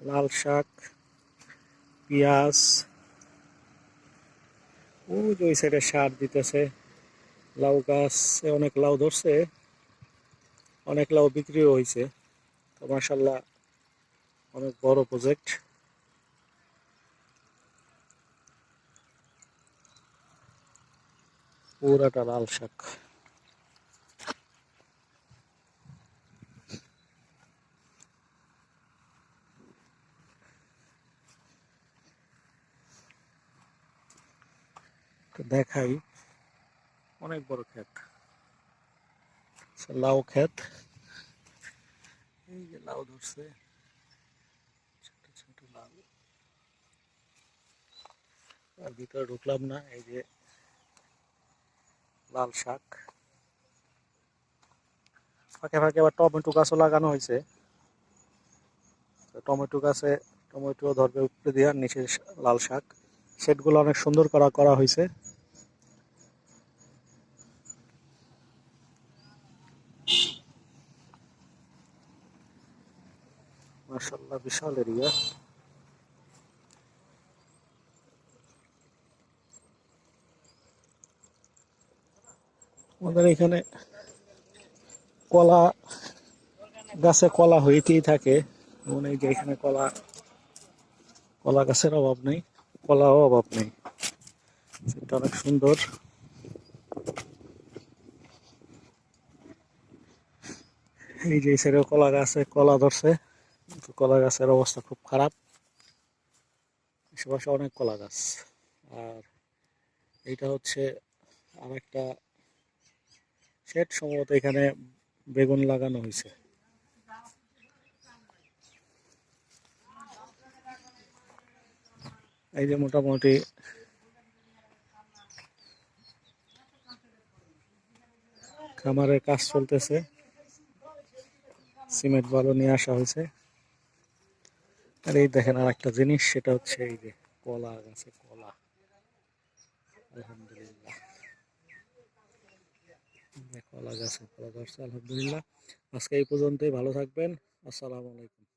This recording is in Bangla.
লাল শাক, পেঁয়াজ, ওই যে ওই সাইডে সার দিতেছে। লাউ গাছে অনেক লাউ ধরছে, অনেক লাউ বিক্রিও হয়েছে। তো মাশাল্লাহ অনেক বড় প্রজেক্ট। পুরাটা লাল শাক। তো দেখাই, অনেক বড় ক্ষেত, লাউ ক্ষেত। এই যে লাউ ধরছে, ছোট ছোট লাউ। আর ভিতরে ঢুকলাম না। এই যে লাল শাক, ফাঁকে ফাঁকে আবার টমেটো গাছও লাগানো হয়েছে। টমেটো গাছে টমেটো ধরবে উপরে দিয়ে, আর নিচে লাল শাক। সেটগুলো অনেক সুন্দর করা করা হয়েছে। মাশাআল্লাহ বিশাল এরিয়া। আমাদের এখানে কলা গাছে কলা হইতেই থাকে। যেমন এই যে এখানে কলা, কলা গাছের অভাব নেই, কলাও অভাব নেই। সেটা অনেক সুন্দর। এই যে সাইডে কলা গাছে কলা ধরছে, কিন্তু কলা গাছের অবস্থা খুব খারাপ। আশেপাশে অনেক কলা গাছ। আর এইটা হচ্ছে আর একটা শেড, সম্ভবত এখানে বেগুন লাগানো হয়েছে। এই যে মোটামুটি খামারের কাজ চলতেছে, সিমেন্ট বালু নিয়ে আসা হয়েছে। আর এই দেখেন আর একটা জিনিস, সেটা হচ্ছে এই যে কলা গাছে কলা। আলহামদুলিল্লাহ, কলা গাছে কলা ধরছে, আলহামদুলিল্লাহ। আজকে এই পর্যন্তই, ভালো থাকবেন। আসসালামু আলাইকুম।